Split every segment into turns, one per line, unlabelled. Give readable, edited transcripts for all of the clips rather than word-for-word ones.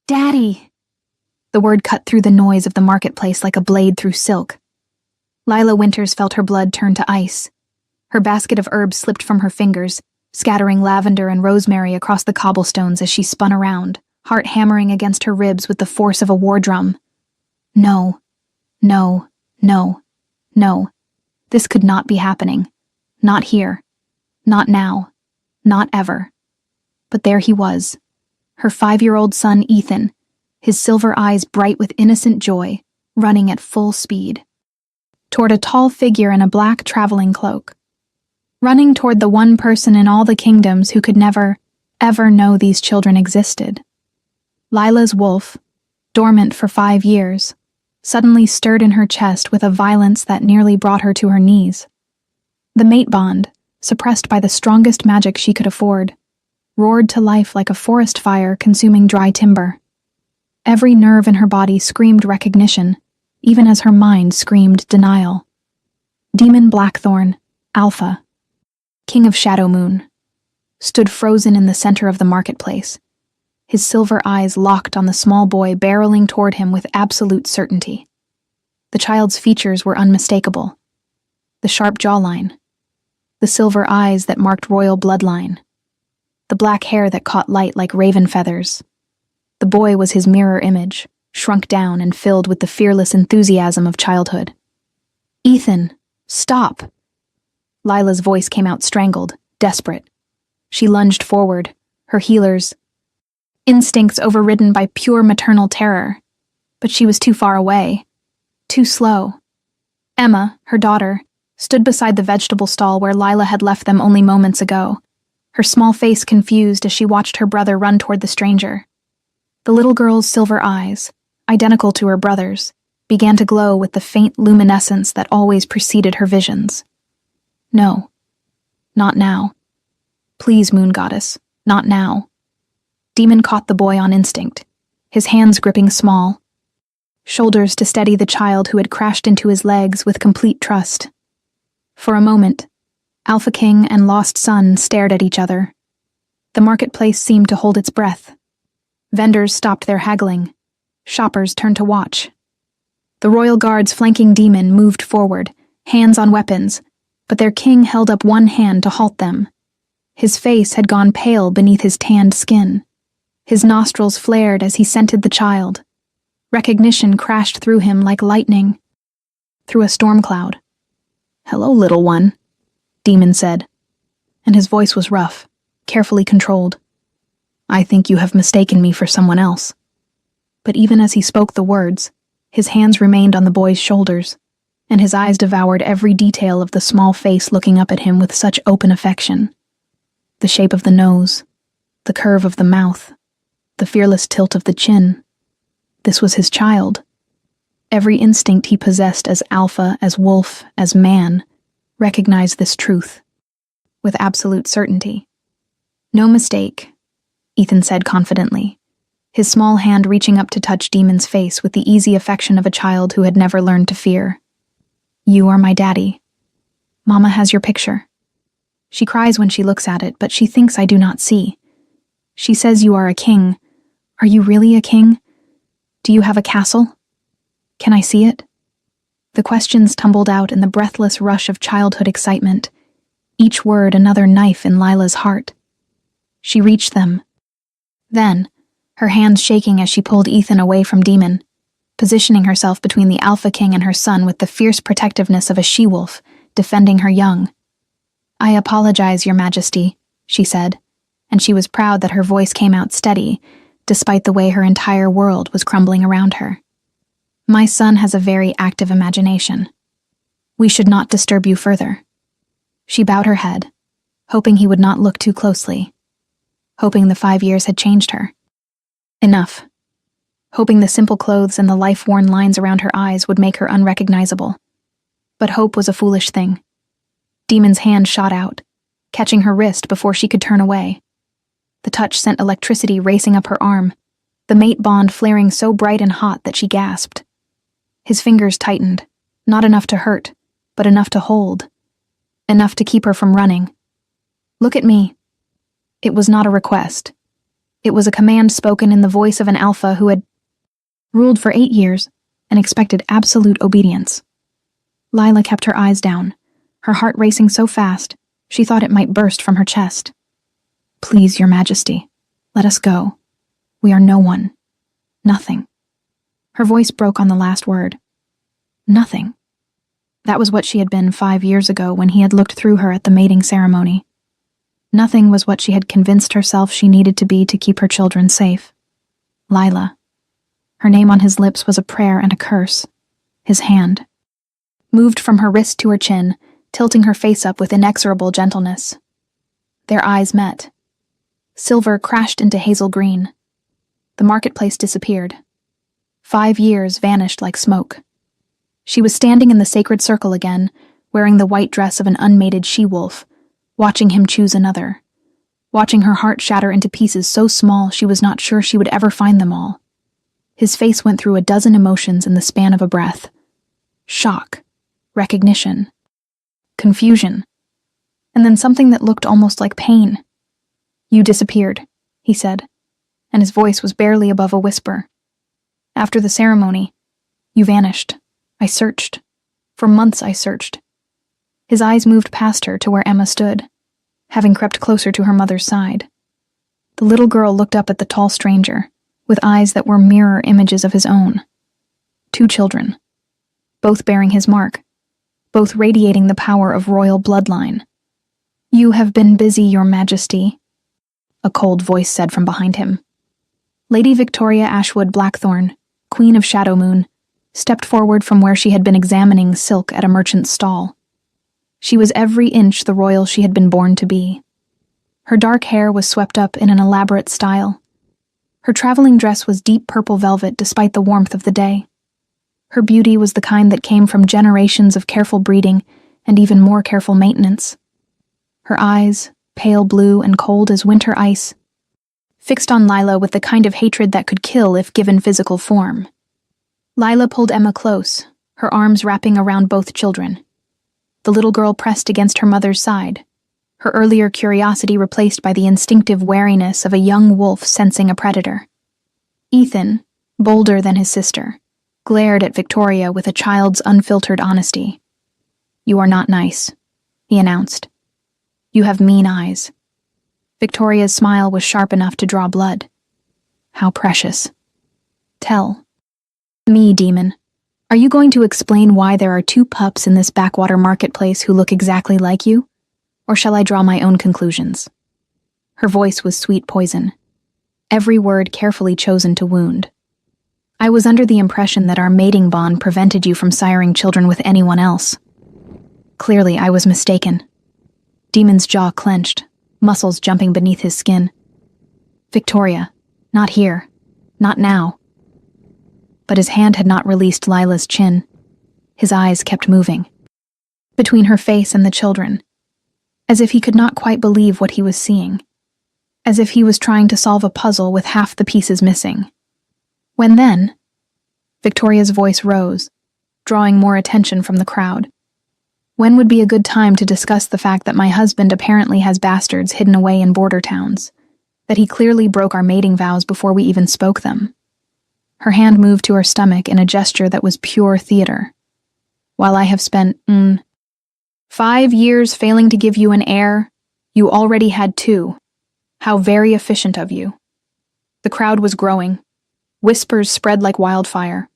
Daddy! The word cut through the noise of the marketplace like a blade through silk. Lila Winters felt her blood turn to ice. Her basket of herbs slipped from her fingers, scattering lavender and rosemary across the cobblestones as she spun around, heart hammering against her ribs with the force of a war drum. No, no, no, no. This could not be happening. Not here. Not now. Not ever. But there he was. Her 5-year-old son, Ethan, his silver eyes bright with innocent joy, running at full speed. Toward a tall figure in a black traveling cloak. Running toward the one person in all the kingdoms who could never, ever know these children existed. Lila's wolf, dormant for 5 years, suddenly stirred in her chest with a violence that nearly brought her to her knees. The mate bond, suppressed by the strongest magic she could afford, roared to life like a forest fire consuming dry timber. Every nerve in her body screamed recognition, even as her mind screamed denial. Demon Blackthorn, Alpha, King of Shadowmoon, stood frozen in the center of the marketplace, his silver eyes locked on the small boy barreling toward him with absolute certainty. The child's features were unmistakable. The sharp jawline, the silver eyes that marked royal bloodline, the black hair that caught light like raven feathers. The boy was his mirror image, shrunk down and filled with the fearless enthusiasm of childhood. "Ethan, stop!" Lila's voice came out strangled, desperate. She lunged forward, her instincts overridden by pure maternal terror. But she was too far away, too slow. Emma, her daughter, stood beside the vegetable stall where Lila had left them only moments ago, her small face confused as she watched her brother run toward the stranger. The little girl's silver eyes, identical to her brother's, began to glow with the faint luminescence that always preceded her visions. No, not now. Please, Moon Goddess, not now. Demon caught the boy on instinct, his hands gripping small, shoulders to steady the child who had crashed into his legs with complete trust. For a moment, Alpha King and Lost Son stared at each other. The marketplace seemed to hold its breath. Vendors stopped their haggling. Shoppers turned to watch. The royal guards flanking Demon moved forward, hands on weapons, but their king held up one hand to halt them. His face had gone pale beneath his tanned skin. His nostrils flared as he scented the child. Recognition crashed through him like lightning, through a storm cloud. "Hello, little one," Demon said, and his voice was rough, carefully controlled. "I think you have mistaken me for someone else." But even as he spoke the words, his hands remained on the boy's shoulders, and his eyes devoured every detail of the small face looking up at him with such open affection. The shape of the nose, the curve of the mouth, the fearless tilt of the chin. This was his child. Every instinct he possessed as alpha, as wolf, as man, recognized this truth, with absolute certainty. "No mistake," Ethan said confidently, his small hand reaching up to touch Demon's face with the easy affection of a child who had never learned to fear. "You are my daddy. Mama has your picture. She cries when she looks at it, but she thinks I do not see. She says you are a king. Are you really a king? Do you have a castle? Can I see it?" The questions tumbled out in the breathless rush of childhood excitement, each word another knife in Lila's heart. She reached them. Then, her hands shaking as she pulled Ethan away from Demon, positioning herself between the Alpha King and her son with the fierce protectiveness of a she-wolf, defending her young. "I apologize, Your Majesty," she said, and she was proud that her voice came out steady, despite the way her entire world was crumbling around her. "My son has a very active imagination. We should not disturb you further." She bowed her head, hoping he would not look too closely, hoping the 5 years had changed her. Enough. Hoping the simple clothes and the life-worn lines around her eyes would make her unrecognizable. But hope was a foolish thing. Demon's hand shot out, catching her wrist before she could turn away. The touch sent electricity racing up her arm, the mate bond flaring so bright and hot that she gasped. His fingers tightened, not enough to hurt, but enough to hold, enough to keep her from running. "Look at me." It was not a request. It was a command spoken in the voice of an alpha who had ruled for 8 years and expected absolute obedience. Lila kept her eyes down, her heart racing so fast she thought it might burst from her chest. "Please, Your Majesty, let us go. We are no one. Nothing." Her voice broke on the last word. Nothing. That was what she had been 5 years ago when he had looked through her at the mating ceremony. Nothing was what she had convinced herself she needed to be to keep her children safe. Lila. Her name on his lips was a prayer and a curse. His hand moved from her wrist to her chin, tilting her face up with inexorable gentleness. Their eyes met. Silver crashed into hazel green. The marketplace disappeared. 5 years vanished like smoke. She was standing in the sacred circle again, wearing the white dress of an unmated she-wolf, watching him choose another, watching her heart shatter into pieces so small she was not sure she would ever find them all. His face went through a dozen emotions in the span of a breath. Shock, recognition, confusion, and then something that looked almost like pain. "You disappeared," he said, and his voice was barely above a whisper. "After the ceremony, you vanished. I searched. For months I searched." His eyes moved past her to where Emma stood, having crept closer to her mother's side. The little girl looked up at the tall stranger, with eyes that were mirror images of his own. 2 children, both bearing his mark, both radiating the power of royal bloodline. "You have been busy, Your Majesty," a cold voice said from behind him. Lady Victoria Ashwood Blackthorne, Queen of Shadowmoon, stepped forward from where she had been examining silk at a merchant's stall. She was every inch the royal she had been born to be. Her dark hair was swept up in an elaborate style. Her traveling dress was deep purple velvet despite the warmth of the day. Her beauty was the kind that came from generations of careful breeding and even more careful maintenance. Her eyes, pale blue and cold as winter ice, fixed on Lila with the kind of hatred that could kill if given physical form. Lila pulled Emma close, her arms wrapping around both children. The little girl pressed against her mother's side, her earlier curiosity replaced by the instinctive wariness of a young wolf sensing a predator. Ethan, bolder than his sister, glared at Victoria with a child's unfiltered honesty. "You are not nice," he announced. "You have mean eyes." Victoria's smile was sharp enough to draw blood. "How precious." "Tell me, demon, are you going to explain why there are 2 pups in this backwater marketplace who look exactly like you? Or shall I draw my own conclusions?" Her voice was sweet poison, every word carefully chosen to wound. "I was under the impression that our mating bond prevented you from siring children with anyone else. Clearly, I was mistaken." Demon's jaw clenched, muscles jumping beneath his skin. "Victoria, not here. Not now." But his hand had not released Lila's chin. His eyes kept moving, between her face and the children, as if he could not quite believe what he was seeing, as if he was trying to solve a puzzle with half the pieces missing. When then, Victoria's voice rose, drawing more attention from the crowd. "When would be a good time to discuss the fact that my husband apparently has bastards hidden away in border towns, that he clearly broke our mating vows before we even spoke them?" Her hand moved to her stomach in a gesture that was pure theater. "While I have spent, 5 years failing to give you an heir, you already had 2. How very efficient of you." The crowd was growing. Whispers spread like wildfire.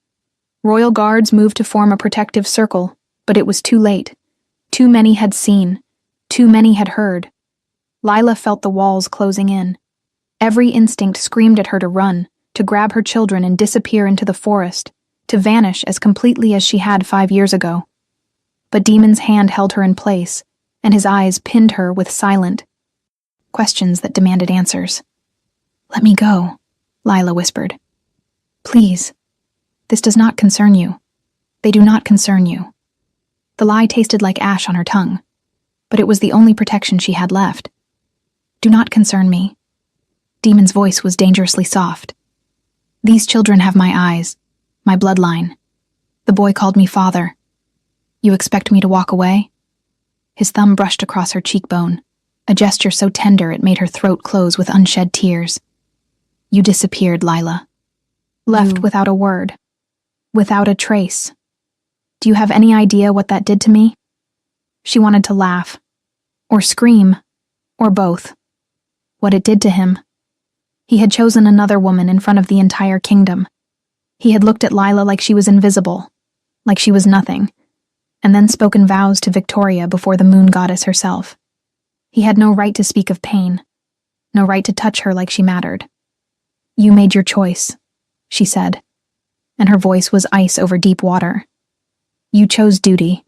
Royal guards moved to form a protective circle, but it was too late. Too many had seen. Too many had heard. Lila felt the walls closing in. Every instinct screamed at her to run, to grab her children and disappear into the forest, to vanish as completely as she had 5 years ago. But Demon's hand held her in place, and his eyes pinned her with silent questions that demanded answers. "Let me go," Lila whispered. "Please. This does not concern you. They do not concern you." The lie tasted like ash on her tongue, but it was the only protection she had left. "Do not concern me." Demon's voice was dangerously soft. "These children have my eyes, my bloodline. The boy called me father. You expect me to walk away?" His thumb brushed across her cheekbone, a gesture so tender it made her throat close with unshed tears. You disappeared, Lila. Left without a word. Without a trace. Do you have any idea what that did to me? She wanted to laugh. Or scream. Or both. What it did to him. He had chosen another woman in front of the entire kingdom. He had looked at Lila like she was invisible. Like she was nothing. And then spoken vows to Victoria before the moon goddess herself. He had no right to speak of pain. No right to touch her like she mattered. You made your choice, she said, and her voice was ice over deep water. You chose duty.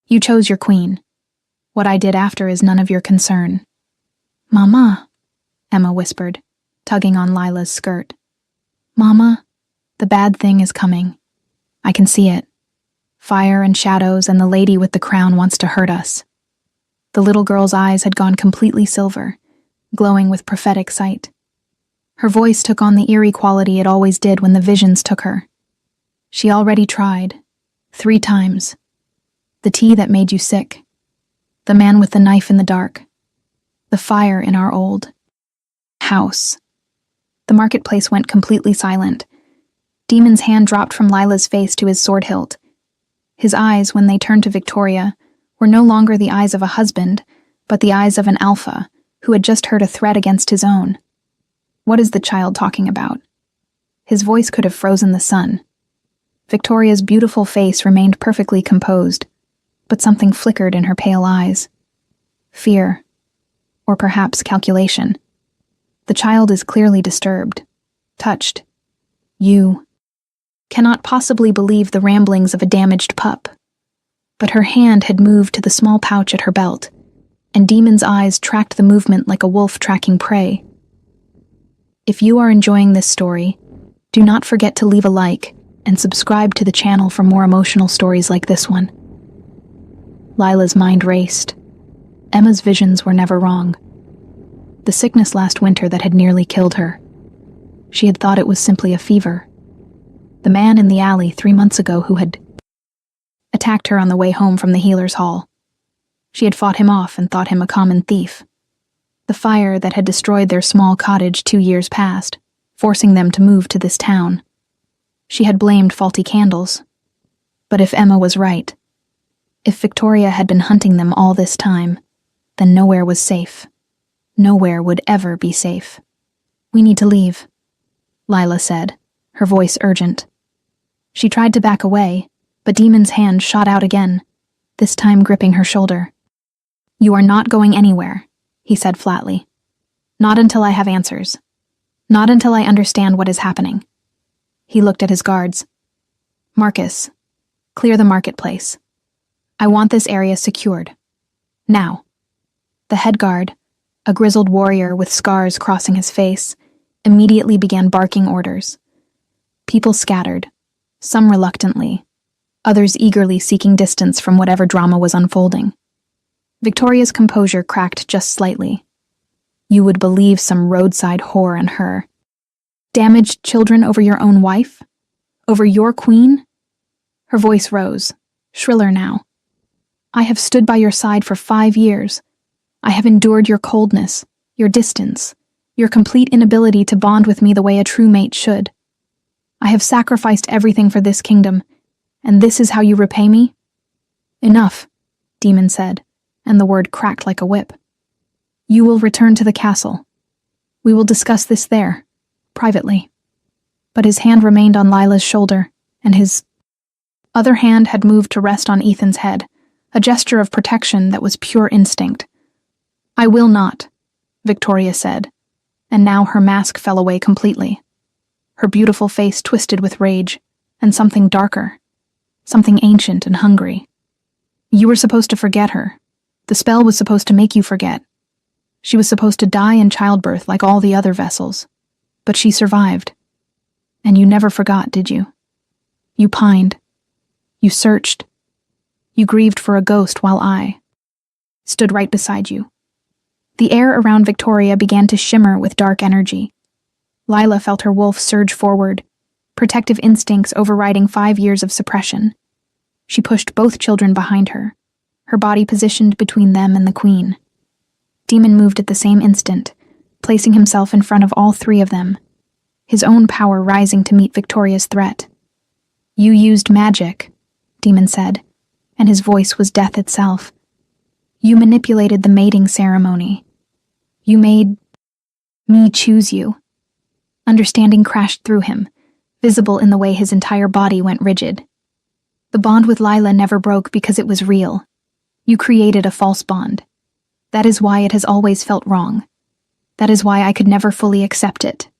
You chose your queen. What I did after is none of your concern. Mama, Emma whispered, tugging on Lila's skirt. Mama, the bad thing is coming. I can see it. Fire and shadows, and the lady with the crown wants to hurt us. The little girl's eyes had gone completely silver, glowing with prophetic sight. Her voice took on the eerie quality it always did when the visions took her. She already tried. 3 times. The tea that made you sick. The man with the knife in the dark. The fire in our old house. The marketplace went completely silent. Demon's hand dropped from Lila's face to his sword hilt. His eyes, when they turned to Victoria, were no longer the eyes of a husband, but the eyes of an alpha who had just heard a threat against his own. What is the child talking about? His voice could have frozen the sun. Victoria's beautiful face remained perfectly composed, but something flickered in her pale eyes. Fear. Or perhaps calculation. The child is clearly disturbed. Touched. You cannot possibly believe the ramblings of a damaged pup. But her hand had moved to the small pouch at her belt, and Demon's eyes tracked the movement like a wolf tracking prey. If you are enjoying this story, do not forget to leave a like and subscribe to the channel for more emotional stories like this one. Lila's mind raced. Emma's visions were never wrong. The sickness last winter that had nearly killed her. She had thought it was simply a fever. The man in the alley 3 months ago who had attacked her on the way home from the healer's hall. She had fought him off and thought him a common thief. The fire that had destroyed their small cottage 2 years past, forcing them to move to this town. She had blamed faulty candles. But if Emma was right, if Victoria had been hunting them all this time, then nowhere was safe. Nowhere would ever be safe. We need to leave, Lila said, her voice urgent. She tried to back away, but Demon's hand shot out again, this time gripping her shoulder. You are not going anywhere, he said flatly. Not until I have answers. Not until I understand what is happening. He looked at his guards. Marcus, clear the marketplace. I want this area secured. Now. The head guard, a grizzled warrior with scars crossing his face, immediately began barking orders. People scattered, some reluctantly, others eagerly seeking distance from whatever drama was unfolding. Victoria's composure cracked just slightly. You would believe some roadside whore and her. Damaged children over your own wife? Over your queen? Her voice rose, shriller now. I have stood by your side for 5 years. I have endured your coldness, your distance, your complete inability to bond with me the way a true mate should. I have sacrificed everything for this kingdom, and this is how you repay me? Enough, Demon said, and the word cracked like a whip. You will return to the castle. We will discuss this there, privately. But his hand remained on Lila's shoulder, and his other hand had moved to rest on Ethan's head, a gesture of protection that was pure instinct. I will not, Victoria said, and now her mask fell away completely. Her beautiful face twisted with rage, and something darker, something ancient and hungry. You were supposed to forget her. The spell was supposed to make you forget. She was supposed to die in childbirth like all the other vessels. But she survived. And you never forgot, did you? You pined. You searched. You grieved for a ghost while I stood right beside you. The air around Victoria began to shimmer with dark energy. Lila felt her wolf surge forward, protective instincts overriding 5 years of suppression. She pushed both children behind her, her body positioned between them and the queen. Demon moved at the same instant, placing himself in front of all 3 of them, his own power rising to meet Victoria's threat. "You used magic," Demon said, and his voice was death itself. "You manipulated the mating ceremony. You made me choose you." Understanding crashed through him, visible in the way his entire body went rigid. "The bond with Lila never broke because it was real. You created a false bond. That is why it has always felt wrong. That is why I could never fully accept it."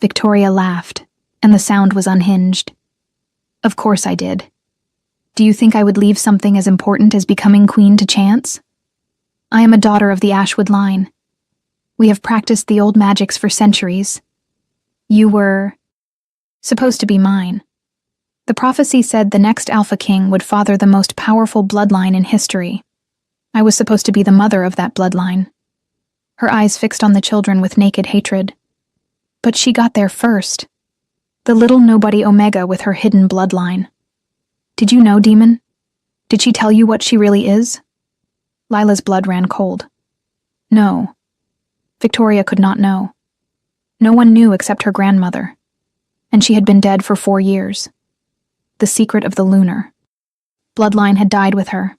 Victoria laughed, and the sound was unhinged. "Of course I did. Do you think I would leave something as important as becoming queen to chance? I am a daughter of the Ashwood line. We have practiced the old magics for centuries. You were supposed to be mine. The prophecy said the next Alpha King would father the most powerful bloodline in history. I was supposed to be the mother of that bloodline." Her eyes fixed on the children with naked hatred. "But she got there first. The little nobody Omega with her hidden bloodline. Did you know, Demon? Did she tell you what she really is?" Lila's blood ran cold. No. Victoria could not know. No one knew except her grandmother, and she had been dead for 4 years. The secret of the Lunar. Bloodline had died with her.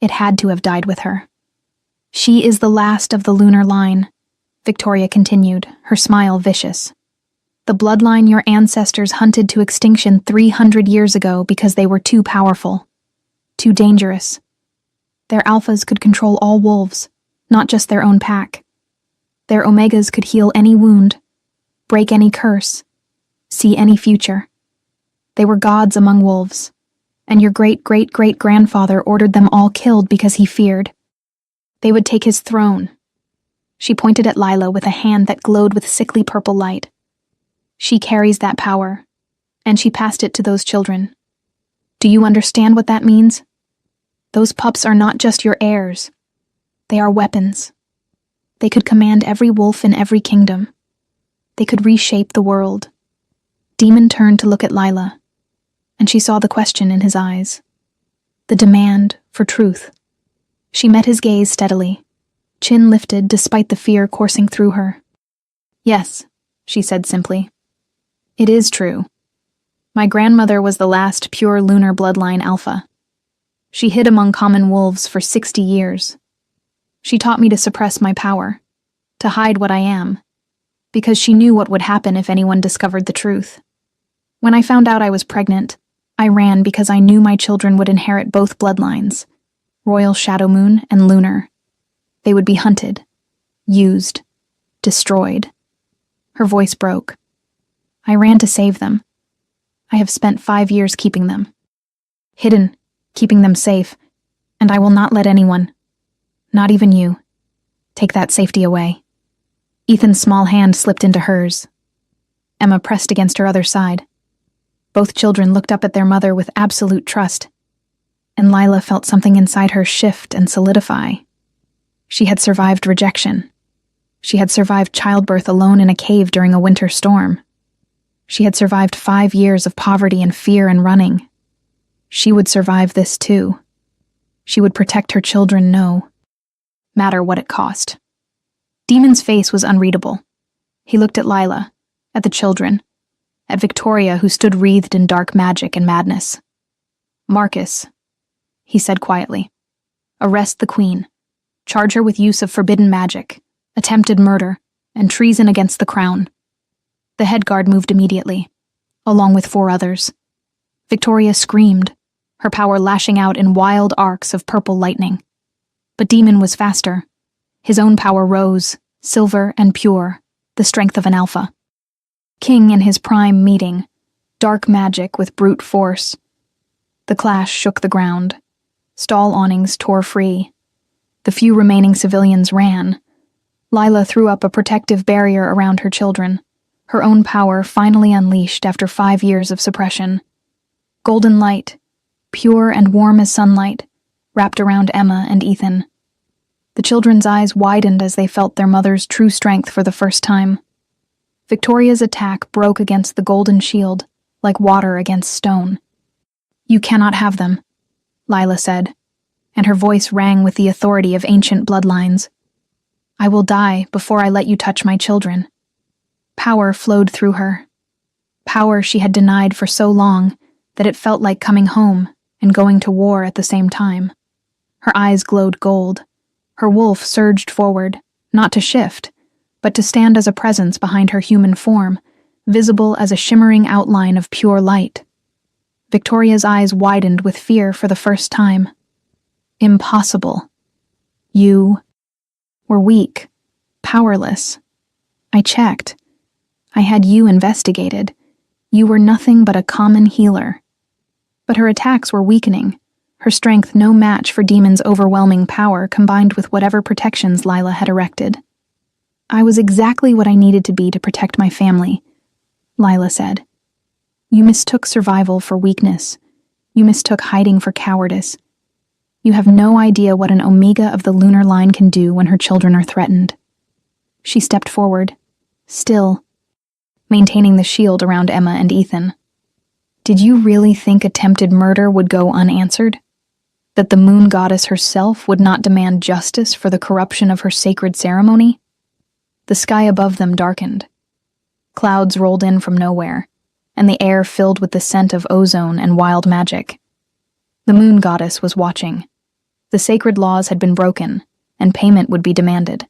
It had to have died with her. "She is the last of the Lunar line," Victoria continued, her smile vicious. "The bloodline your ancestors hunted to extinction 300 years ago because they were too powerful, too dangerous. Their alphas could control all wolves, not just their own pack. Their omegas could heal any wound, break any curse, see any future. They were gods among wolves, and your great-great-great-grandfather ordered them all killed because he feared they would take his throne." She pointed at Lila with a hand that glowed with sickly purple light. "She carries that power, and she passed it to those children. Do you understand what that means? Those pups are not just your heirs. They are weapons. They could command every wolf in every kingdom. They could reshape the world." Demon turned to look at Lila, and she saw the question in his eyes. The demand for truth. She met his gaze steadily, chin lifted despite the fear coursing through her. "Yes," she said simply. "It is true. My grandmother was the last pure lunar bloodline alpha. She hid among common wolves for 60 years. She taught me to suppress my power, to hide what I am, because she knew what would happen if anyone discovered the truth. When I found out I was pregnant, I ran because I knew my children would inherit both bloodlines, Royal Shadow Moon and Lunar. They would be hunted, used, destroyed." Her voice broke. "I ran to save them. I have spent 5 years keeping them. Hidden, keeping them safe, and I will not let anyone, not even you, take that safety away." Ethan's small hand slipped into hers. Emma pressed against her other side. Both children looked up at their mother with absolute trust, and Lila felt something inside her shift and solidify. She had survived rejection. She had survived childbirth alone in a cave during a winter storm. She had survived 5 years of poverty and fear and running. She would survive this too. She would protect her children, no matter what it cost. Demon's face was unreadable. He looked at Lila, at the children, at Victoria, who stood wreathed in dark magic and madness. "Marcus," he said quietly, "arrest the queen. Charge her with use of forbidden magic, attempted murder, and treason against the crown." The head guard moved immediately, along with 4 others. Victoria screamed, her power lashing out in wild arcs of purple lightning. But Demon was faster. His own power rose, silver and pure, the strength of an alpha. King in his prime meeting, dark magic with brute force. The clash shook the ground. Stall awnings tore free. The few remaining civilians ran. Lila threw up a protective barrier around her children, her own power finally unleashed after 5 years of suppression. Golden light, pure and warm as sunlight, wrapped around Emma and Ethan. The children's eyes widened as they felt their mother's true strength for the first time. Victoria's attack broke against the golden shield, like water against stone. "You cannot have them," Lila said, and her voice rang with the authority of ancient bloodlines. "I will die before I let you touch my children." Power flowed through her. Power she had denied for so long that it felt like coming home and going to war at the same time. Her eyes glowed gold. Her wolf surged forward, not to shift, but to stand as a presence behind her human form, visible as a shimmering outline of pure light. Victoria's eyes widened with fear for the first time. Impossible. You were weak, powerless. I checked. I had you investigated. You were nothing but a common healer. But her attacks were weakening, her strength no match for Demon's overwhelming power combined with whatever protections Lila had erected. I was exactly what I needed to be to protect my family, Lila said. You mistook survival for weakness. You mistook hiding for cowardice. You have no idea what an Omega of the lunar line can do when her children are threatened. She stepped forward, still, maintaining the shield around Emma and Ethan. Did you really think attempted murder would go unanswered? That the moon goddess herself would not demand justice for the corruption of her sacred ceremony? The sky above them darkened. Clouds rolled in from nowhere, and the air filled with the scent of ozone and wild magic. The moon goddess was watching. The sacred laws had been broken, and payment would be demanded.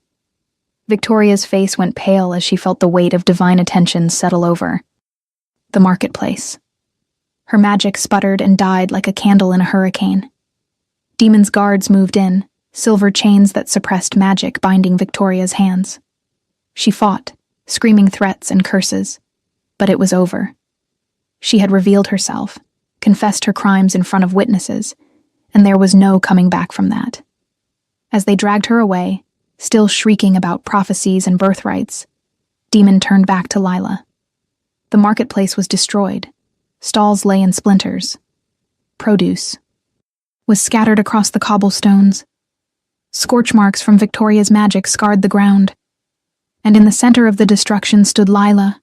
Victoria's face went pale as she felt the weight of divine attention settle over. The marketplace. Her magic sputtered and died like a candle in a hurricane. Demon's guards moved in, silver chains that suppressed magic binding Victoria's hands. She fought, screaming threats and curses, but it was over. She had revealed herself, confessed her crimes in front of witnesses, and there was no coming back from that. As they dragged her away, still shrieking about prophecies and birthrights, Demon turned back to Lila. The marketplace was destroyed. Stalls lay in splinters. Produce was scattered across the cobblestones. Scorch marks from Victoria's magic scarred the ground. And in the center of the destruction stood Lila,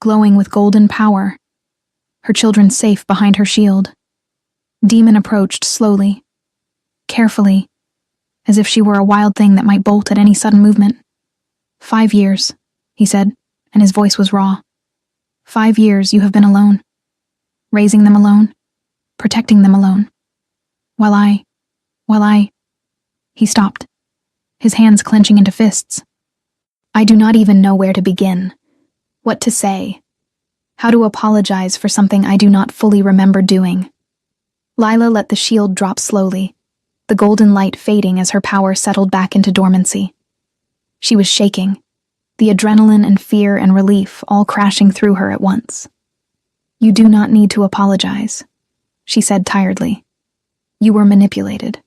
glowing with golden power, her children safe behind her shield. Demon approached slowly, carefully, as if she were a wild thing that might bolt at any sudden movement. 5 years, he said, and his voice was raw. 5 years you have been alone. Raising them alone, protecting them alone. While I... He stopped, his hands clenching into fists. I do not even know where to begin, what to say, how to apologize for something I do not fully remember doing. Lila let the shield drop slowly, the golden light fading as her power settled back into dormancy. She was shaking, the adrenaline and fear and relief all crashing through her at once. You do not need to apologize, she said tiredly. You were manipulated.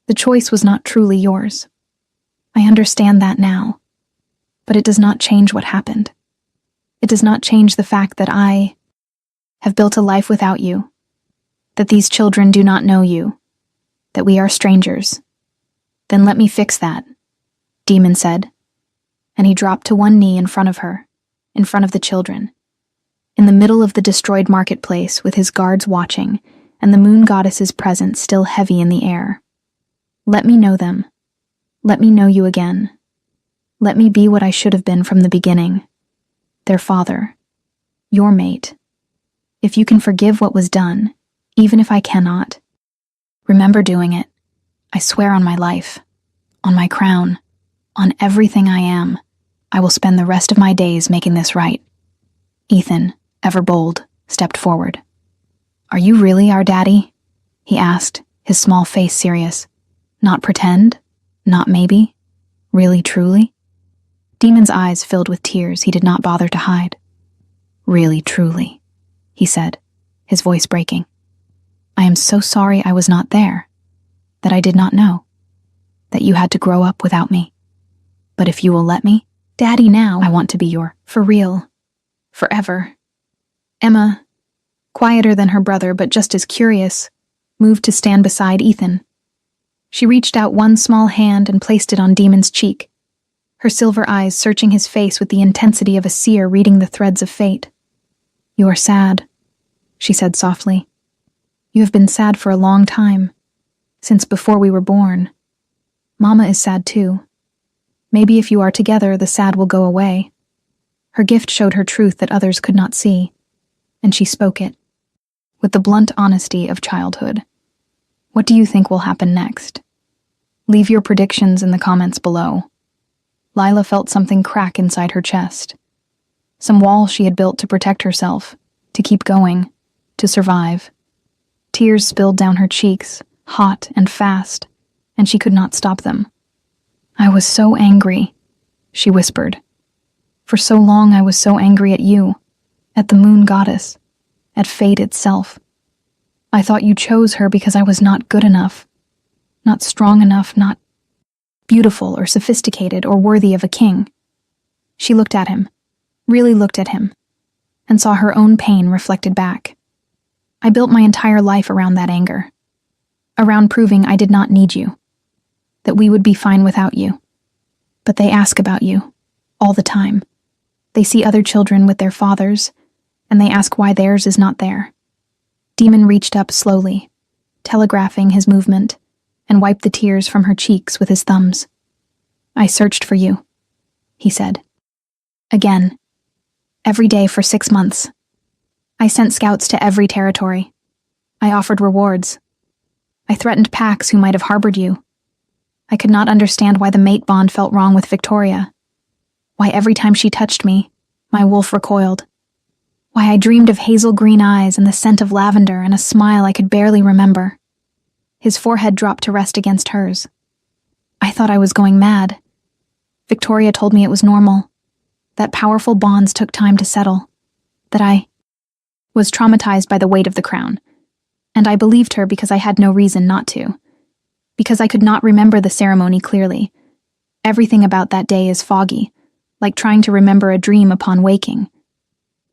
The choice was not truly yours. I understand that now, but it does not change what happened. It does not change the fact that I have built a life without you, that these children do not know you, that we are strangers. Then let me fix that, Demon said, and he dropped to one knee in front of her, in front of the children, in the middle of the destroyed marketplace with his guards watching and the moon goddess's presence still heavy in the air. Let me know them. Let me know you again. Let me be what I should have been from the beginning. Their father. Your mate. If you can forgive what was done, even if I cannot, remember doing it. I swear on my life, on my crown, on everything I am, I will spend the rest of my days making this right. Ethan, ever bold, stepped forward. Are you really our daddy? He asked, his small face serious. Not pretend? Not maybe? Really, truly? Demon's eyes filled with tears he did not bother to hide. Really, truly, he said, his voice breaking. I am so sorry I was not there, that I did not know, that you had to grow up without me. But if you will let me, Daddy, now I want to be your, for real, forever. Emma, quieter than her brother but just as curious, moved to stand beside Ethan. She reached out one small hand and placed it on Demon's cheek, her silver eyes searching his face with the intensity of a seer reading the threads of fate. You are sad, she said softly. You have been sad for a long time, since before we were born. Mama is sad too. Maybe if you are together, the sad will go away. Her gift showed her truth that others could not see, and she spoke it, with the blunt honesty of childhood. What do you think will happen next? Leave your predictions in the comments below. Lila felt something crack inside her chest. Some wall she had built to protect herself, to keep going, to survive. Tears spilled down her cheeks, hot and fast, and she could not stop them. I was so angry, she whispered. For so long I was so angry at you, at the moon goddess, at fate itself. I thought you chose her because I was not good enough, not strong enough, not beautiful or sophisticated or worthy of a king. She looked at him, really looked at him, and saw her own pain reflected back. I built my entire life around that anger, around proving I did not need you, that we would be fine without you. But they ask about you, all the time. They see other children with their fathers, and they ask why theirs is not there. Demon reached up slowly, telegraphing his movement, and wiped the tears from her cheeks with his thumbs. I searched for you, he said. Again. Every day for 6 months. I sent scouts to every territory. I offered rewards. I threatened packs who might have harbored you. I could not understand why the mate bond felt wrong with Victoria. Why every time she touched me, my wolf recoiled. Why I dreamed of hazel green eyes and the scent of lavender and a smile I could barely remember. His forehead dropped to rest against hers. I thought I was going mad. Victoria told me it was normal, that powerful bonds took time to settle, that I was traumatized by the weight of the crown, and I believed her because I had no reason not to, because I could not remember the ceremony clearly. Everything about that day is foggy, like trying to remember a dream upon waking.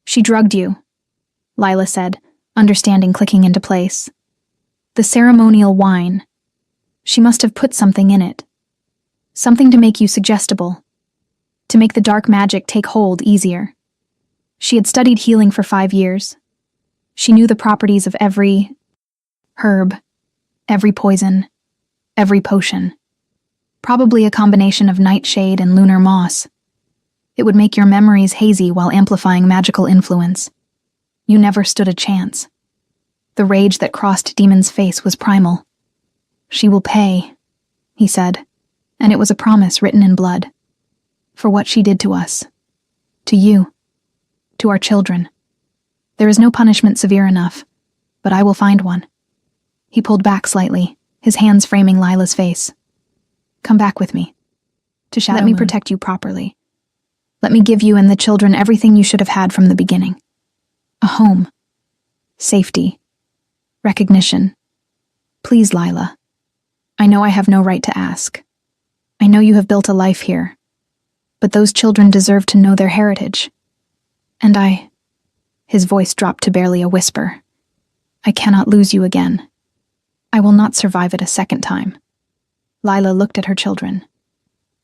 She drugged you, Lila said, understanding clicking into place. The ceremonial wine. She must have put something in it. Something to make you suggestible, to make the dark magic take hold easier. She had studied healing for 5 years. She knew the properties of every herb, every poison, every potion. Probably a combination of nightshade and lunar moss. It would make your memories hazy while amplifying magical influence. You never stood a chance. The rage that crossed Demon's face was primal. She will pay, he said, and it was a promise written in blood. For what she did to us. To you. To our children. There is no punishment severe enough, but I will find one. He pulled back slightly, his hands framing Lila's face. Come back with me. To Shadow Moon. Let me protect you properly. Let me give you and the children everything you should have had from the beginning. A home. Safety. Recognition. Please, Lila. I know I have no right to ask. I know you have built a life here. But those children deserve to know their heritage. And his voice dropped to barely a whisper. I cannot lose you again. I will not survive it a second time. Lila looked at her children.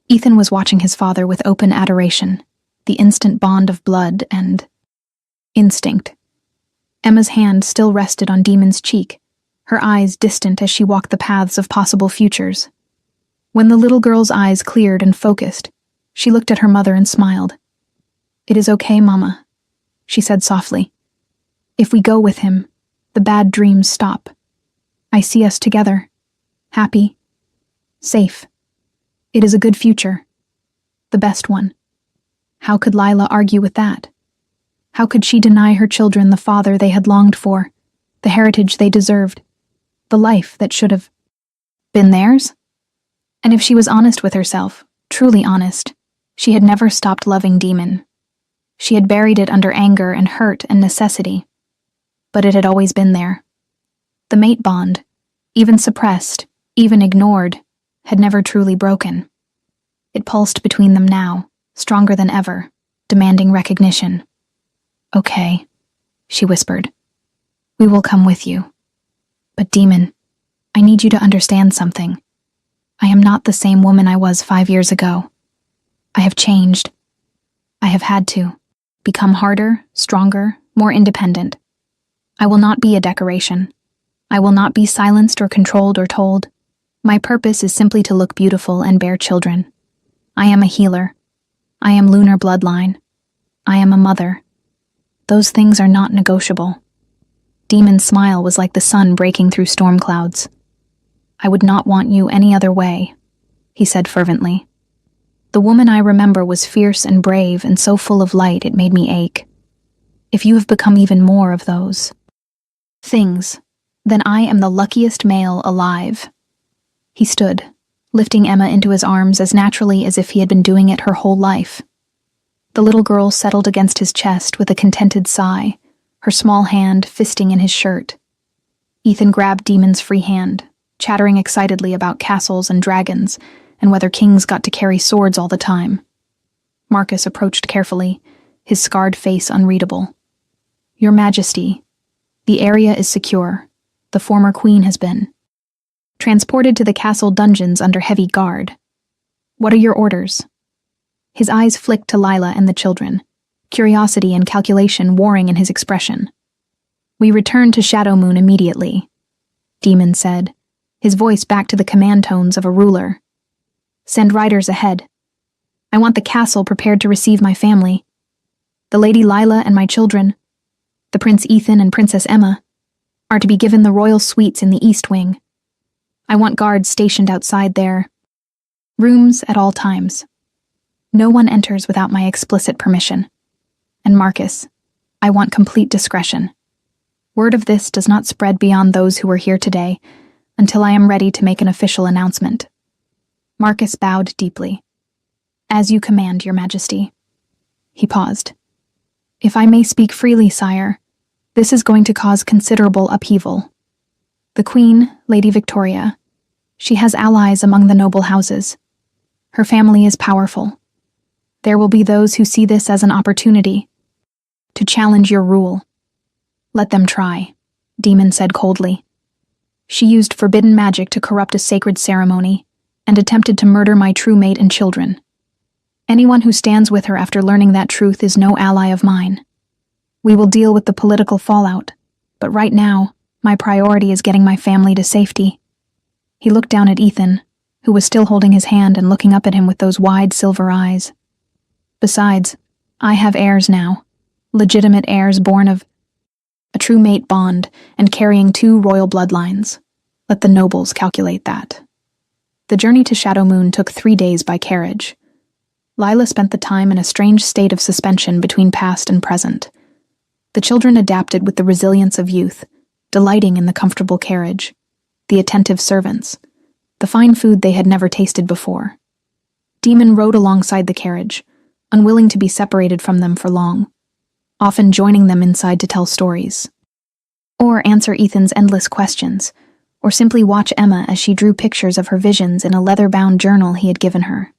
Ethan was watching his father with open adoration, the instant bond of blood and instinct. Emma's hand still rested on Demon's cheek, her eyes distant as she walked the paths of possible futures. When the little girl's eyes cleared and focused, she looked at her mother and smiled. It is okay, Mama, she said softly. If we go with him, the bad dreams stop. I see us together, happy, safe. It is a good future, the best one. How could Lila argue with that? How could she deny her children the father they had longed for, the heritage they deserved, the life that should have been theirs? And if she was honest with herself, truly honest, she had never stopped loving Demon. She had buried it under anger and hurt and necessity. But it had always been there. The mate bond, even suppressed, even ignored, had never truly broken. It pulsed between them now, stronger than ever, demanding recognition. Okay, she whispered. We will come with you. But Demon, I need you to understand something. I am not the same woman I was 5 years ago. I have changed. I have had to. Become harder, stronger, more independent. I will not be a decoration. I will not be silenced or controlled or told. My purpose is simply to look beautiful and bear children. I am a healer. I am lunar bloodline. I am a mother. Those things are not negotiable. Demon's smile was like the sun breaking through storm clouds. I would not want you any other way, he said fervently. The woman I remember was fierce and brave and so full of light it made me ache. If you have become even more of those things, then I am the luckiest male alive. He stood, lifting Emma into his arms as naturally as if he had been doing it her whole life. The little girl settled against his chest with a contented sigh, her small hand fisting in his shirt. Ethan grabbed Demon's free hand, chattering excitedly about castles and dragons, and whether kings got to carry swords all the time. Marcus approached carefully, his scarred face unreadable. Your Majesty, the area is secure. The former queen has been transported to the castle dungeons under heavy guard. What are your orders? His eyes flicked to Lila and the children, curiosity and calculation warring in his expression. We return to Shadowmoon immediately, Demon said, his voice back to the command tones of a ruler. Send riders ahead. I want the castle prepared to receive my family. The Lady Lila and my children, the Prince Ethan and Princess Emma, are to be given the royal suites in the East Wing. I want guards stationed outside their rooms at all times. No one enters without my explicit permission. And Marcus, I want complete discretion. Word of this does not spread beyond those who are here today until I am ready to make an official announcement. Marcus bowed deeply. As you command, Your Majesty. He paused. If I may speak freely, sire, this is going to cause considerable upheaval. The Queen, Lady Victoria, she has allies among the noble houses. Her family is powerful. There will be those who see this as an opportunity to challenge your rule. Let them try, Demon said coldly. She used forbidden magic to corrupt a sacred ceremony and attempted to murder my true mate and children. Anyone who stands with her after learning that truth is no ally of mine. We will deal with the political fallout, but right now, my priority is getting my family to safety. He looked down at Ethan, who was still holding his hand and looking up at him with those wide silver eyes. Besides, I have heirs now, legitimate heirs born of a true mate bond and carrying 2 royal bloodlines. Let the nobles calculate that. The journey to Shadowmoon took 3 days by carriage. Lila spent the time in a strange state of suspension between past and present. The children adapted with the resilience of youth, delighting in the comfortable carriage, the attentive servants, the fine food they had never tasted before. Demon rode alongside the carriage, unwilling to be separated from them for long, often joining them inside to tell stories, or answer Ethan's endless questions, or simply watch Emma as she drew pictures of her visions in a leather-bound journal he had given her.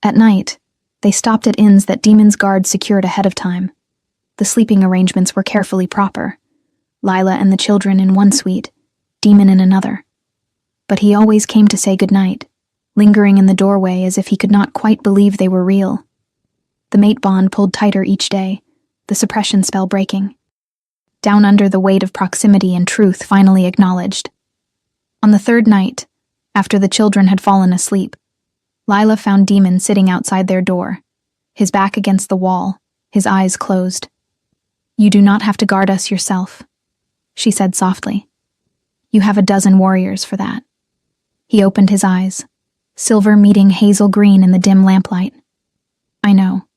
At night, they stopped at inns that Demon's guard secured ahead of time. The sleeping arrangements were carefully proper, Lila and the children in one suite, Demon in another. But he always came to say goodnight, lingering in the doorway as if he could not quite believe they were real. The mate bond pulled tighter each day, the suppression spell breaking. Down under the weight of proximity and truth finally acknowledged. On the 3rd night, after the children had fallen asleep, Lila found Demon sitting outside their door, his back against the wall, his eyes closed. You do not have to guard us yourself, she said softly. You have a dozen warriors for that. He opened his eyes, silver meeting hazel green in the dim lamplight. I know.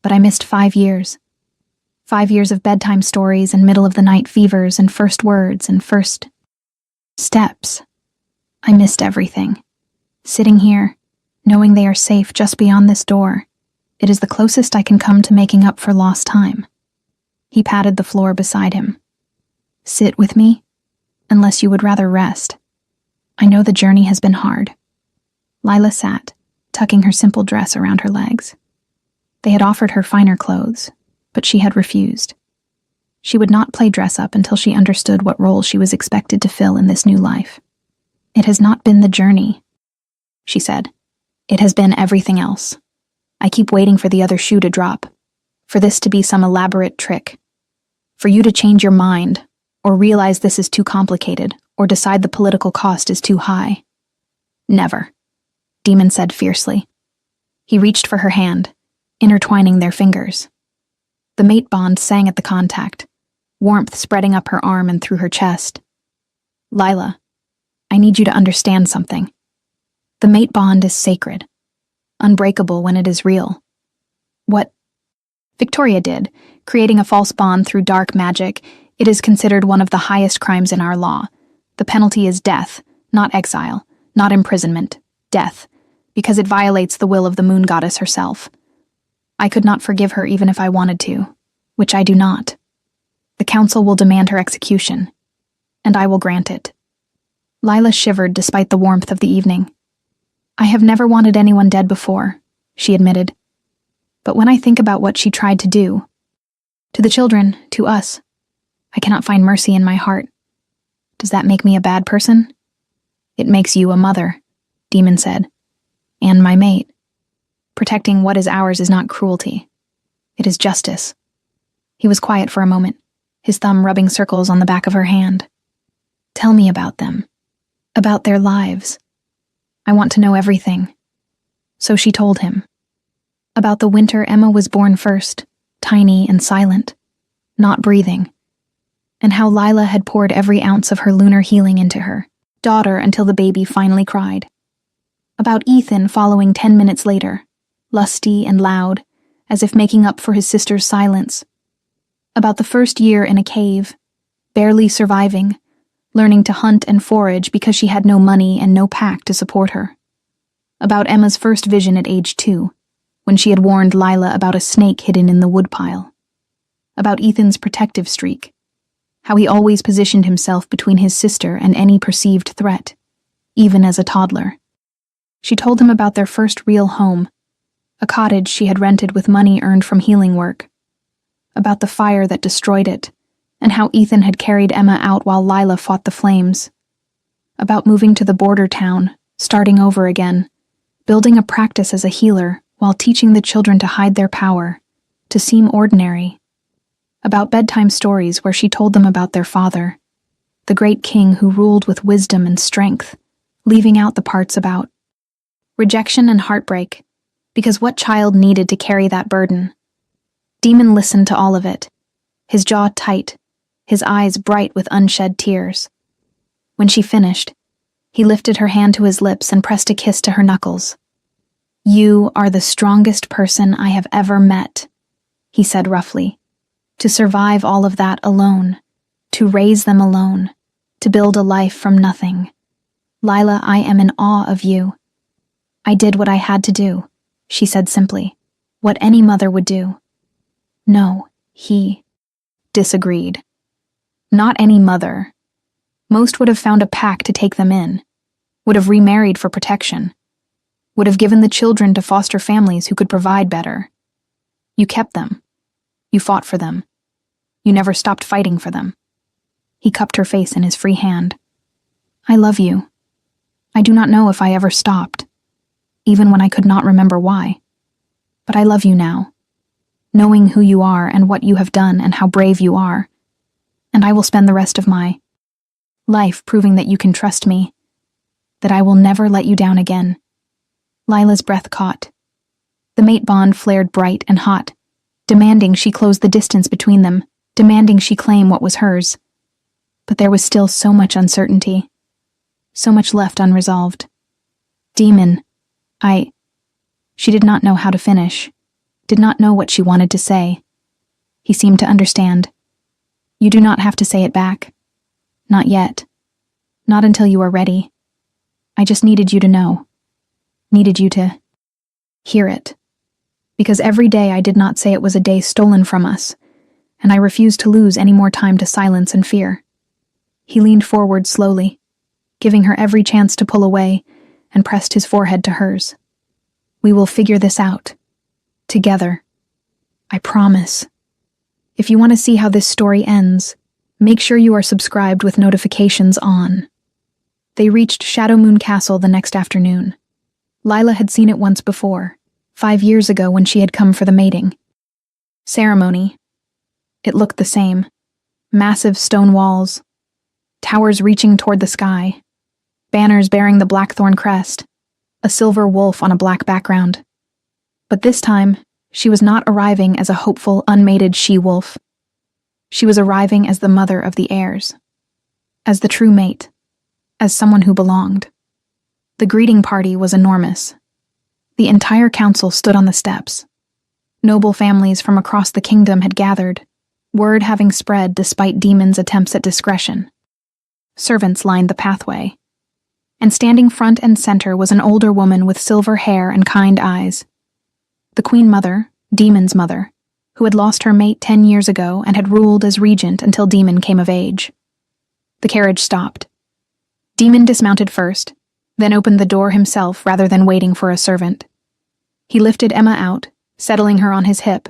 But I missed 5 years. 5 years of bedtime stories and middle-of-the-night fevers and first words and first steps. I missed everything. Sitting here, knowing they are safe just beyond this door, it is the closest I can come to making up for lost time. He patted the floor beside him. Sit with me, unless you would rather rest. I know the journey has been hard. Lila sat, tucking her simple dress around her legs. They had offered her finer clothes, but she had refused. She would not play dress-up until she understood what role she was expected to fill in this new life. It has not been the journey, she said. It has been everything else. I keep waiting for the other shoe to drop, for this to be some elaborate trick, for you to change your mind, or realize this is too complicated, or decide the political cost is too high. Never, Demon said fiercely. He reached for her hand, intertwining their fingers. The mate bond sang at the contact, warmth spreading up her arm and through her chest. Lila, I need you to understand something. The mate bond is sacred, unbreakable when it is real. What Victoria did, creating a false bond through dark magic, it is considered one of the highest crimes in our law. The penalty is death, not exile, not imprisonment, death, because it violates the will of the moon goddess herself. I could not forgive her even if I wanted to, which I do not. The council will demand her execution, and I will grant it. Lila shivered despite the warmth of the evening. I have never wanted anyone dead before, she admitted. But when I think about what she tried to do, to the children, to us, I cannot find mercy in my heart. Does that make me a bad person? It makes you a mother, Demon said, and my mate. Protecting what is ours is not cruelty. It is justice. He was quiet for a moment, his thumb rubbing circles on the back of her hand. Tell me about them. About their lives. I want to know everything. So she told him. About the winter Emma was born first, tiny and silent, not breathing, and how Lila had poured every ounce of her lunar healing into her daughter until the baby finally cried. About Ethan following 10 minutes later, lusty and loud, as if making up for his sister's silence. About the first year in a cave, barely surviving, learning to hunt and forage because she had no money and no pack to support her. About Emma's first vision at age 2, when she had warned Lila about a snake hidden in the woodpile. About Ethan's protective streak, how he always positioned himself between his sister and any perceived threat, even as a toddler. She told him about their first real home, a cottage she had rented with money earned from healing work. About the fire that destroyed it, and how Ethan had carried Emma out while Lila fought the flames. About moving to the border town, starting over again, building a practice as a healer while teaching the children to hide their power, to seem ordinary. About bedtime stories where she told them about their father, the great king who ruled with wisdom and strength, leaving out the parts about rejection and heartbreak, because what child needed to carry that burden? Demon listened to all of it, his jaw tight, his eyes bright with unshed tears. When she finished, he lifted her hand to his lips and pressed a kiss to her knuckles. You are the strongest person I have ever met, he said roughly. To survive all of that alone, to raise them alone, to build a life from nothing. Lila, I am in awe of you. I did what I had to do, she said simply, what any mother would do. No, he disagreed. Not any mother. Most would have found a pack to take them in, would have remarried for protection, would have given the children to foster families who could provide better. You kept them. You fought for them. You never stopped fighting for them. He cupped her face in his free hand. I love you. I do not know if I ever stopped, even when I could not remember why. But I love you now, knowing who you are and what you have done and how brave you are. And I will spend the rest of my life proving that you can trust me, that I will never let you down again. Lila's breath caught. The mate bond flared bright and hot, demanding she close the distance between them, demanding she claim what was hers. But there was still so much uncertainty, so much left unresolved. Demon, She did not know how to finish, did not know what she wanted to say. He seemed to understand. You do not have to say it back. Not yet. Not until you are ready. I just needed you to know. Needed you to hear it. Because every day I did not say it was a day stolen from us, and I refused to lose any more time to silence and fear. He leaned forward slowly, giving her every chance to pull away, and pressed his forehead to hers. We will figure this out. Together. I promise. If you want to see how this story ends, make sure you are subscribed with notifications on. They reached Shadowmoon Castle the next afternoon. Lila had seen it once before, 5 years ago when she had come for the mating ceremony. It looked the same. Massive stone walls, towers reaching toward the sky, banners bearing the blackthorn crest, a silver wolf on a black background. But this time, She was not arriving as a hopeful, unmated she-wolf. She was arriving as the mother of the heirs, as the true mate, as someone who belonged. The greeting party was enormous. The entire council stood on the steps. Noble families from across the kingdom had gathered, word having spread despite Daemon's attempts at discretion. Servants lined the pathway, and standing front and center was an older woman with silver hair and kind eyes. The Queen Mother, Daemon's mother, who had lost her mate 10 years ago and had ruled as regent until Daemon came of age. The carriage stopped. Daemon dismounted first, then opened the door himself rather than waiting for a servant. He lifted Emma out, settling her on his hip,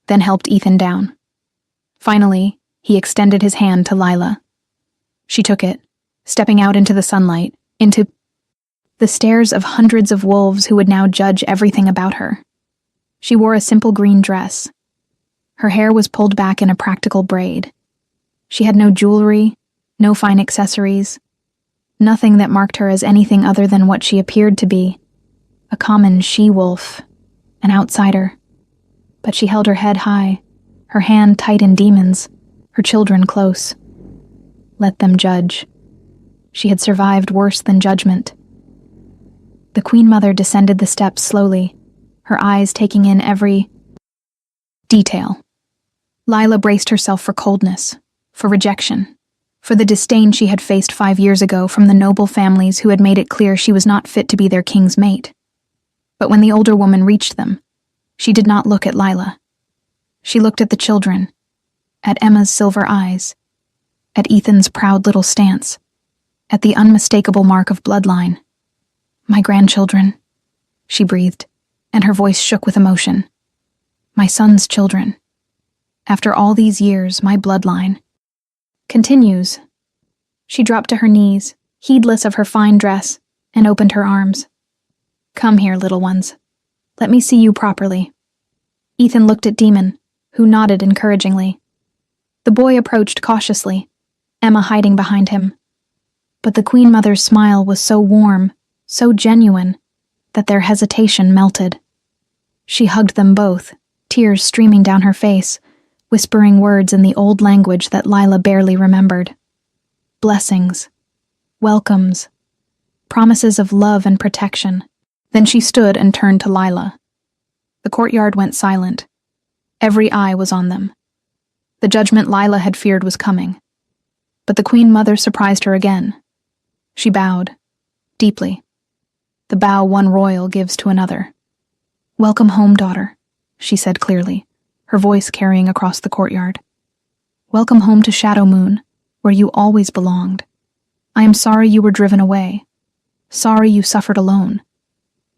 then helped Ethan down. Finally, he extended his hand to Lila. She took it, stepping out into the sunlight, into the stares of hundreds of wolves who would now judge everything about her. She wore a simple green dress. Her hair was pulled back in a practical braid. She had no jewelry, no fine accessories, nothing that marked her as anything other than what she appeared to be, a common she-wolf, an outsider. But she held her head high, her hand tight in Daemon's, her children close. Let them judge. She had survived worse than judgment. The Queen Mother descended the steps slowly, her eyes taking in every detail. Lila braced herself for coldness, for rejection, for the disdain she had faced 5 years ago from the noble families who had made it clear she was not fit to be their king's mate. But when the older woman reached them, she did not look at Lila. She looked at the children, at Emma's silver eyes, at Ethan's proud little stance, at the unmistakable mark of bloodline. "My grandchildren," she breathed, and her voice shook with emotion. "My son's children. After all these years, my bloodline continues." She dropped to her knees, heedless of her fine dress, and opened her arms. "Come here, little ones. Let me see you properly." Ethan looked at Daemon, who nodded encouragingly. The boy approached cautiously, Emma hiding behind him. But the Queen Mother's smile was so warm, so genuine, that their hesitation melted. She hugged them both, tears streaming down her face, whispering words in the old language that Lila barely remembered. Blessings, welcomes, promises of love and protection. Then she stood and turned to Lila. The courtyard went silent. Every eye was on them. The judgment Lila had feared was coming. But the Queen Mother surprised her again. She bowed, deeply. The bow one royal gives to another. "Welcome home, daughter," she said clearly, her voice carrying across the courtyard. "Welcome home to Shadowmoon, where you always belonged. I am sorry you were driven away. Sorry you suffered alone.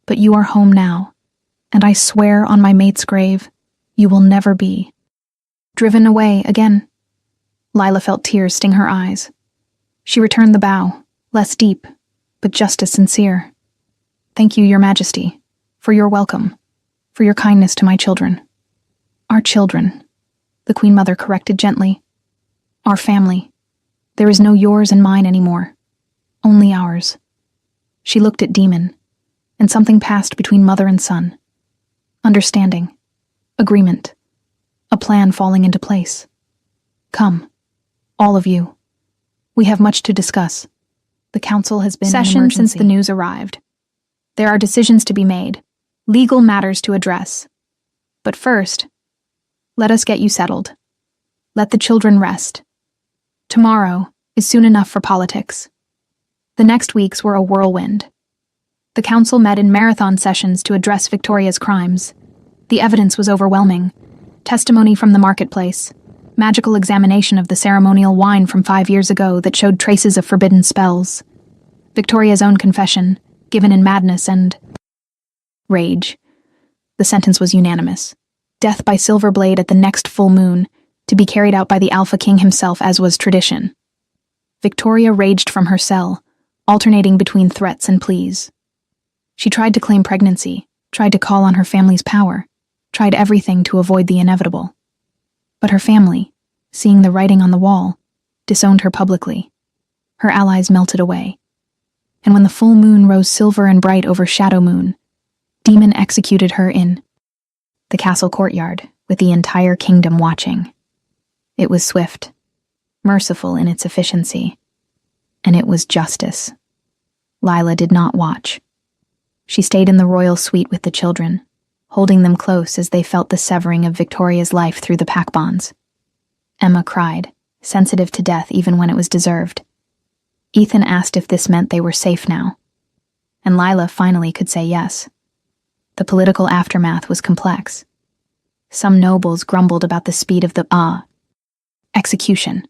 But you are home now, and I swear on my mate's grave, you will never be driven away again." Lila felt tears sting her eyes. She returned the bow, less deep, but just as sincere. "Thank you, Your Majesty, for your welcome, for your kindness to my children." "Our children," the Queen Mother corrected gently. "Our family. There is no yours and mine anymore. Only ours." She looked at Daemon, and something passed between mother and son. Understanding. Agreement. A plan falling into place. "Come, all of you. We have much to discuss. The council has been in emergency since the news arrived. There are decisions to be made, legal matters to address. But first, let us get you settled. Let the children rest. Tomorrow is soon enough for politics." The next weeks were a whirlwind. The council met in marathon sessions to address Victoria's crimes. The evidence was overwhelming. Testimony from the marketplace, magical examination of the ceremonial wine from 5 years ago that showed traces of forbidden spells, Victoria's own confession, given in madness and rage. The sentence was unanimous. Death by silver blade at the next full moon, to be carried out by the Alpha King himself as was tradition. Victoria raged from her cell, alternating between threats and pleas. She tried to claim pregnancy, tried to call on her family's power, tried everything to avoid the inevitable. But her family, seeing the writing on the wall, disowned her publicly. Her allies melted away. And when the full moon rose silver and bright over Shadowmoon, Daemon executed her in the castle courtyard, with the entire kingdom watching. It was swift, merciful in its efficiency, and it was justice. Lila did not watch. She stayed in the royal suite with the children, holding them close as they felt the severing of Victoria's life through the pack bonds. Emma cried, sensitive to death even when it was deserved. Ethan asked if this meant they were safe now, and Lila finally could say yes. The political aftermath was complex. Some nobles grumbled about the speed of the execution.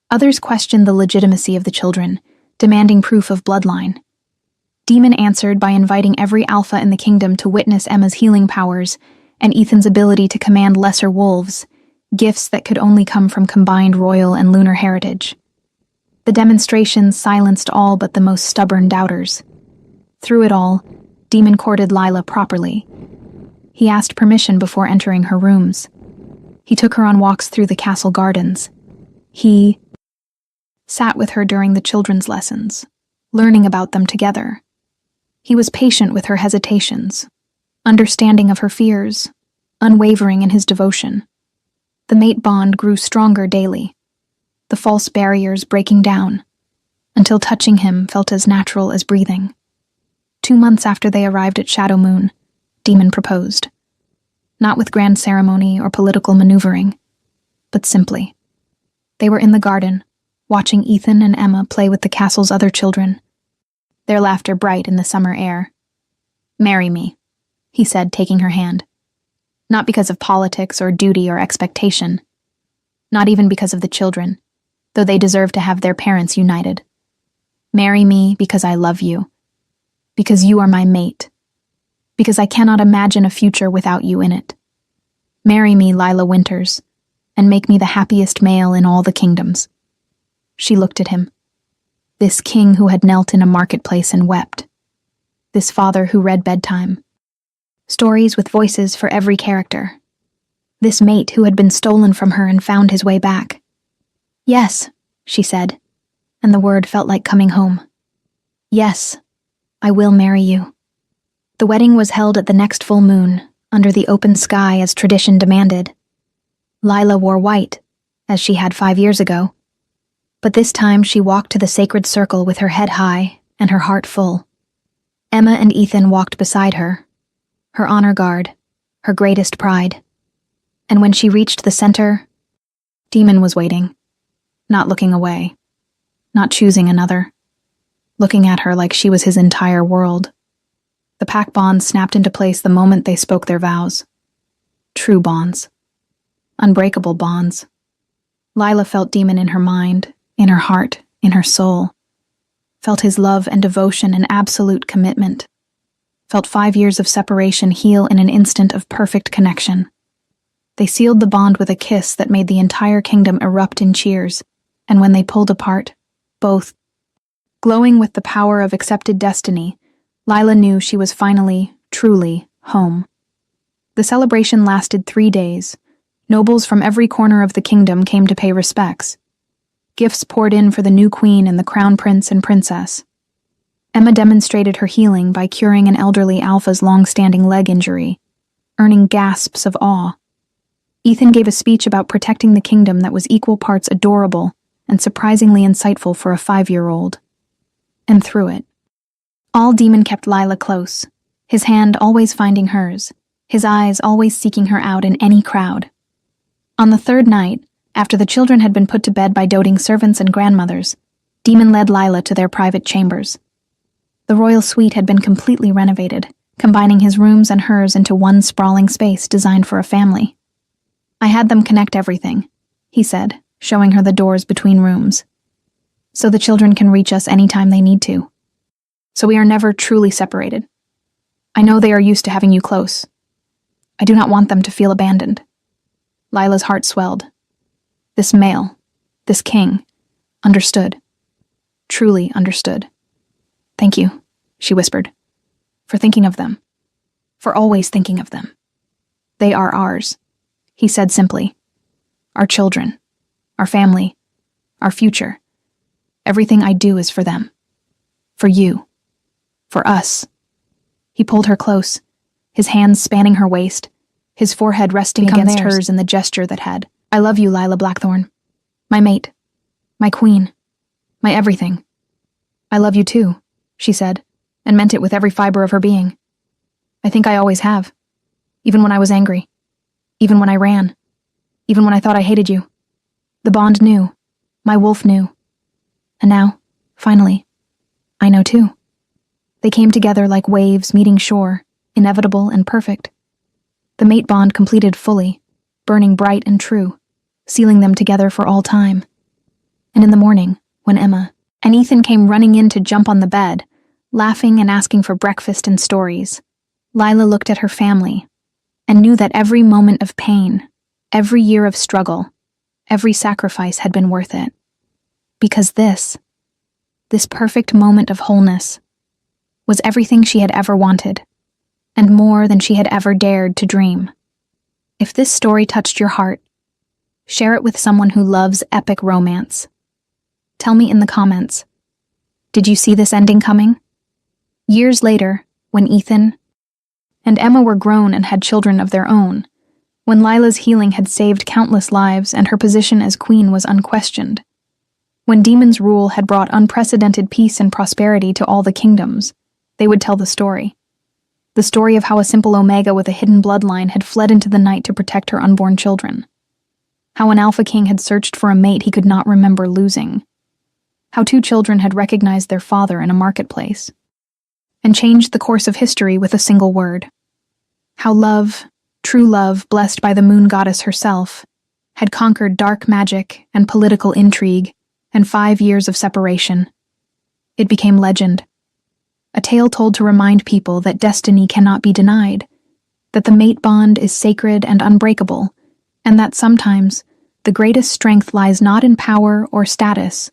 Others questioned the legitimacy of the children, demanding proof of bloodline. Demon answered by inviting every alpha in the kingdom to witness Emma's healing powers and Ethan's ability to command lesser wolves, gifts that could only come from combined royal and lunar heritage. The demonstrations silenced all but the most stubborn doubters. Through it all, Demon courted Lila properly. He asked permission before entering her rooms. He took her on walks through the castle gardens. He sat with her during the children's lessons, learning about them together. He was patient with her hesitations, understanding of her fears, unwavering in his devotion. The mate bond grew stronger daily, the false barriers breaking down, until touching him felt as natural as breathing. 2 months after they arrived at Shadow Moon, Demon proposed. Not with grand ceremony or political maneuvering, but simply. They were in the garden, watching Ethan and Emma play with the castle's other children, their laughter bright in the summer air. "Marry me," he said, taking her hand. Not because of politics or duty or expectation. Not even because of the children, though they deserve to have their parents united. "Marry me because I love you. Because you are my mate. Because I cannot imagine a future without you in it. Marry me, Lila Winters, and make me the happiest male in all the kingdoms." She looked at him. This king who had knelt in a marketplace and wept. This father who read bedtime. Stories with voices for every character. This mate who had been stolen from her and found his way back. "Yes," she said, and the word felt like coming home. "Yes, I will marry you." The wedding was held at the next full moon, under the open sky as tradition demanded. Lila wore white, as she had 5 years ago. But this time she walked to the sacred circle with her head high and her heart full. Emma and Ethan walked beside her, her honor guard, her greatest pride. And when she reached the center, Demon was waiting, not looking away, not choosing another, looking at her like she was his entire world. The pack bonds snapped into place the moment they spoke their vows. True bonds. Unbreakable bonds. Lila felt Demon in her mind, in her heart, in her soul. Felt his love and devotion and absolute commitment. Felt 5 years of separation heal in an instant of perfect connection. They sealed the bond with a kiss that made the entire kingdom erupt in cheers, and when they pulled apart, both, glowing with the power of accepted destiny, Lila knew she was finally, truly, home. The celebration lasted 3 days. Nobles from every corner of the kingdom came to pay respects. Gifts poured in for the new queen and the crown prince and princess. Emma demonstrated her healing by curing an elderly alpha's long-standing leg injury, earning gasps of awe. Ethan gave a speech about protecting the kingdom that was equal parts adorable and surprisingly insightful for a 5-year-old. And through it, all Demon kept Lila close, his hand always finding hers, his eyes always seeking her out in any crowd. On the 3rd night, after the children had been put to bed by doting servants and grandmothers, Demon led Lila to their private chambers. The royal suite had been completely renovated, combining his rooms and hers into one sprawling space designed for a family. "I had them connect everything," he said, showing her the doors between rooms. "So the children can reach us anytime they need to. So we are never truly separated. I know they are used to having you close. I do not want them to feel abandoned." Lila's heart swelled. This male, this king, understood. Truly understood. "Thank you," she whispered, "for thinking of them. For always thinking of them. They are ours," he said simply. "Our children, our family, our future. Everything I do is for them. For you. For us." He pulled her close, his hands spanning her waist, his forehead resting against hers in the gesture that had, "I love you, Lila Blackthorn. My mate. My queen. My everything. I love you too," she said, and meant it with every fiber of her being. "I think I always have. Even when I was angry. Even when I ran. Even when I thought I hated you. The bond knew. My wolf knew. And now, finally, I know too." They came together like waves meeting shore, inevitable and perfect. The mate bond completed fully, burning bright and true, sealing them together for all time. And in the morning, when Emma and Ethan came running in to jump on the bed, laughing and asking for breakfast and stories, Lila looked at her family and knew that every moment of pain, every year of struggle, every sacrifice had been worth it. Because this perfect moment of wholeness, was everything she had ever wanted, and more than she had ever dared to dream. If this story touched your heart, share it with someone who loves epic romance. Tell me in the comments, did you see this ending coming? Years later, when Ethan and Emma were grown and had children of their own, when Lila's healing had saved countless lives and her position as queen was unquestioned, when Demon's rule had brought unprecedented peace and prosperity to all the kingdoms, they would tell the story. The story of how a simple Omega with a hidden bloodline had fled into the night to protect her unborn children. How an Alpha King had searched for a mate he could not remember losing. How 2 children had recognized their father in a marketplace and changed the course of history with a single word. How love, true love blessed by the moon goddess herself, had conquered dark magic and political intrigue and 5 years of separation. It became legend. A tale told to remind people that destiny cannot be denied, that the mate bond is sacred and unbreakable, and that sometimes the greatest strength lies not in power or status,